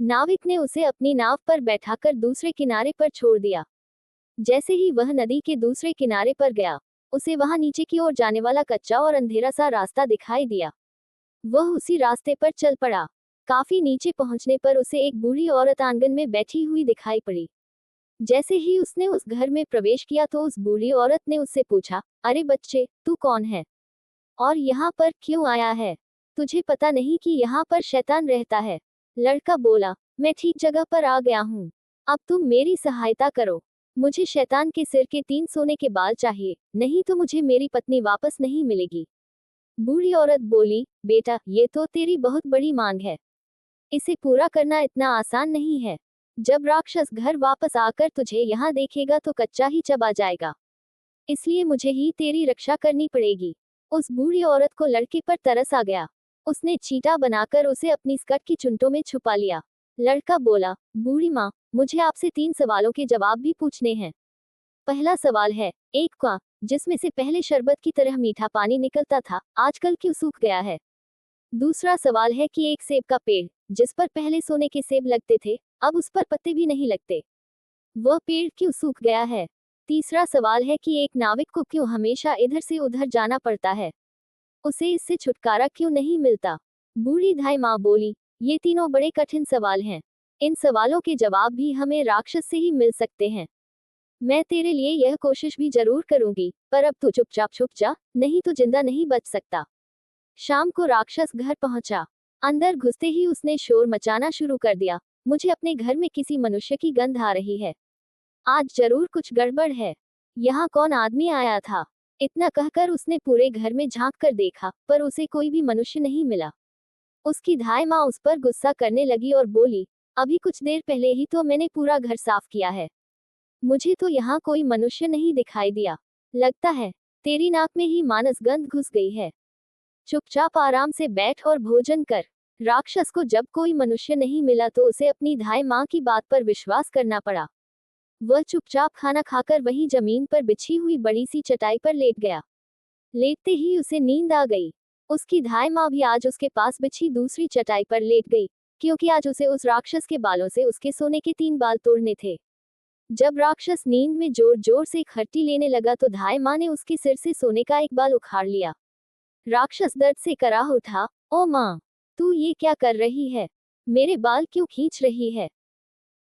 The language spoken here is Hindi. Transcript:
नाविक ने उसे अपनी नाव पर बैठाकर दूसरे किनारे पर छोड़ दिया। जैसे ही वह नदी के दूसरे किनारे पर गया, उसे वहां नीचे की ओर जाने वाला कच्चा और अंधेरा सा रास्ता दिखाई दिया। वह उसी रास्ते पर चल पड़ा। काफी नीचे पहुंचने पर उसे एक बूढ़ी औरत आंगन में बैठी हुई दिखाई पड़ी। जैसे ही उसने उस घर में प्रवेश किया तो उस बूढ़ी औरत ने उससे पूछा, अरे बच्चे, तू कौन है और यहाँ पर क्यों आया है? तुझे पता नहीं कि यहाँ पर शैतान रहता है? लड़का बोला, मैं ठीक जगह पर आ गया हूँ। अब तुम मेरी सहायता करो। मुझे शैतान के सिर के 3 सोने के बाल चाहिए, नहीं तो मुझे मेरी पत्नी वापस नहीं मिलेगी। बूढ़ी औरत बोली, बेटा, ये तो तेरी बहुत बड़ी मांग है। इसे पूरा करना इतना आसान नहीं है। जब राक्षस घर वापस आकर तुझे यहाँ देखेगा तो कच्चा ही चबा जाएगा। इसलिए मुझे ही तेरी रक्षा करनी पड़ेगी। उस बूढ़ी औरत को लड़के पर तरस आ गया। उसने चीटा बनाकर उसे अपनी स्कर्ट की चुंटों में छुपा लिया। लड़का बोला, बूढ़ी माँ, मुझे आपसे 3 सवालों के जवाब भी पूछने हैं। पहला सवाल है, एक कुआं जिसमें से पहले शरबत की तरह मीठा पानी निकलता था, आजकल क्यों सूख गया है? दूसरा सवाल है कि एक सेब का पेड़ जिस पर पहले सोने के सेब लगते थे, अब उस पर पत्ते भी नहीं लगते, वह पेड़ क्यों सूख गया है? तीसरा सवाल है कि एक नाविक को क्यों हमेशा इधर से उधर जाना पड़ता है, उसे इससे छुटकारा क्यों नहीं मिलता? बूढ़ी धाई माँ बोली, ये तीनों बड़े कठिन सवाल हैं। इन सवालों के जवाब भी हमें राक्षस से ही मिल सकते हैं। मैं तेरे लिए यह कोशिश भी जरूर करूंगी, पर अब तू चुपचाप छुप जा, नहीं तो जिंदा नहीं बच सकता। शाम को राक्षस घर पहुंचा। अंदर घुसते ही उसने शोर मचाना शुरू कर दिया, मुझे अपने घर में किसी मनुष्य की गंध आ रही है। आज जरूर कुछ गड़बड़ है। यहाँ कौन आदमी आया था? इतना कहकर उसने पूरे घर में झांक कर देखा, पर उसे कोई भी मनुष्य नहीं मिला। उसकी धाय माँ उस पर गुस्सा करने लगी और बोली, अभी कुछ देर पहले ही तो मैंने पूरा घर साफ किया है, मुझे तो यहाँ कोई मनुष्य नहीं दिखाई दिया। लगता है तेरी नाक में ही मानस गंध घुस गई है। चुपचाप आराम से बैठ और भोजन कर। राक्षस को जब कोई मनुष्य नहीं मिला तो उसे अपनी धाय माँ की बात पर विश्वास करना पड़ा। वह चुपचाप खाना खाकर वहीं जमीन पर बिछी हुई बड़ी सी चटाई पर लेट गया। लेटते ही उसे नींद आ गई। उसकी धाय माँ भी आज उसके पास बिछी दूसरी चटाई पर लेट गई, क्योंकि आज उसे उस राक्षस के बालों से उसके सोने के 3 बाल तोड़ने थे। जब राक्षस नींद में जोर जोर से खर्टी लेने लगा तो धाय माँ ने उसके सिर से सोने का एक बाल उखाड़ लिया। राक्षस दर्द से कराह उठा, ओ माँ, तू ये क्या कर रही है? मेरे बाल क्यों खींच रही है?